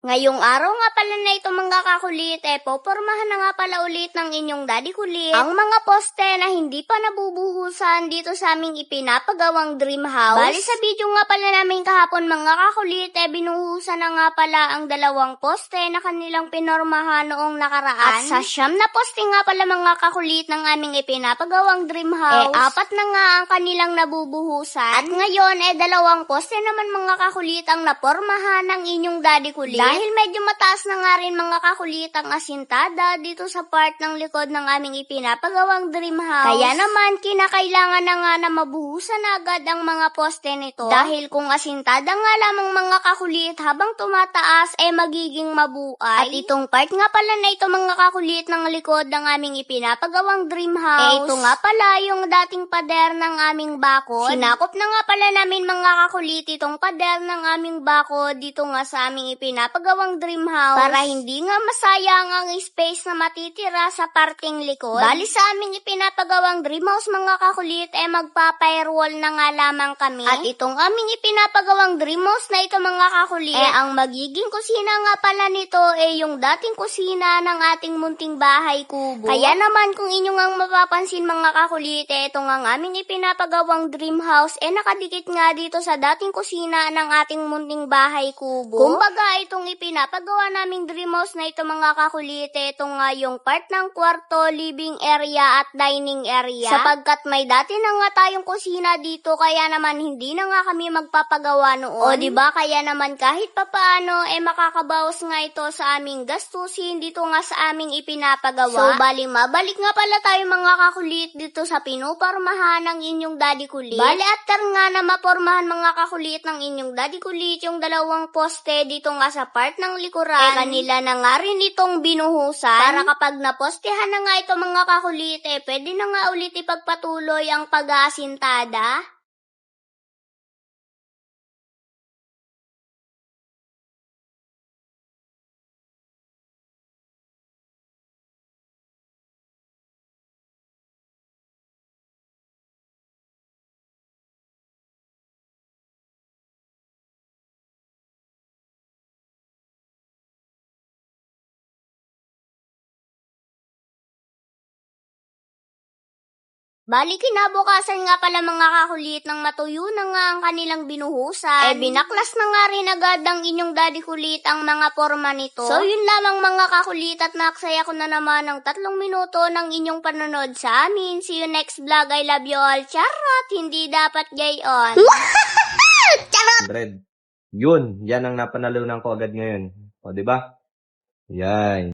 Ngayong araw nga pala na ito mga kakulit, popormahan na nga pala ulit ng inyong daddy kulit ang mga poste na hindi pa nabubuhusan dito sa aming ipinapagawang dream house. Bali sa video nga pala namin kahapon mga kakulit, binuhusan na nga pala ang dalawang poste na kanilang pinormahan noong nakaraan. At sa siyam na poste nga pala mga kakulit ng aming ipinapagawang dream house, apat na nga ang kanilang nabubuhusan. At ngayon, dalawang poste naman mga kakulit ang napormahan ng inyong daddy kulit. Dahil medyo mataas na nga rin mga kakulit ang asintada dito sa part ng likod ng aming ipinapagawang dream house. Kaya naman kinakailangan na nga na mabuhusan na agad ang mga poste nito. Dahil kung asintada nga lamang mga kakulit habang tumataas magiging mabuay. At itong part nga pala na ito mga kakulit ng likod ng aming ipinapagawang dream house. Ito nga pala yung dating pader ng aming bakod. Sinakop na nga pala namin mga kakulit itong pader ng aming bakod dito nga sa aming ipinapagawang dream house para hindi nga masayang ang space na matitira sa parting likod. Bali sa aming ipinapagawang dream house mga kakulit magpa-firewall na nga lamang kami. At itong aming ipinapagawang dream house na ito mga kakulit ang magiging kusina nga pala nito yung dating kusina ng ating munting bahay kubo. Kaya naman kung inyong ang mapapansin mga kakulit ito nga ang aming ipinapagawang dream house nakadikit nga dito sa dating kusina ng ating munting bahay kubo. Kumbaga itong ipinapagawa naming dream house na ito mga kakulit, ito nga yung part ng kwarto, living area at dining area. Sapagkat may dati na nga tayong kusina dito kaya naman hindi na nga kami magpapagawa noon. O diba kaya naman kahit papaano makakabawas nga ito sa aming gastusin dito nga sa aming ipinapagawa. So bali mabalik nga pala tayo mga kakulit dito sa pinupormahan ng inyong daddy kulit. Bali after nga na mapormahan mga kakulit ng inyong daddy kulit yung dalawang poste dito nga sa part ng likuran, kanila na nga rin itong binuhusan para kapag napostehan na nga ito mga kakulit, pwede na nga ulit ipagpatuloy ang pag-aasintada. Bali kinabukasan nga pala mga kakulit nang matuyo na nga ang kanilang binuhusan, binaklas na nga rin agad ng inyong daddy kulit ang mga forma nito. So yun lamang mga kakulit at naksaya ko na naman ng 3 minuto ng inyong panonood sa amin. See you next vlog. I love you all. Charot! Hindi dapat gayon. Charot! 100. Yun, yan ang napanalunan ko agad ngayon. O, di ba? Yan.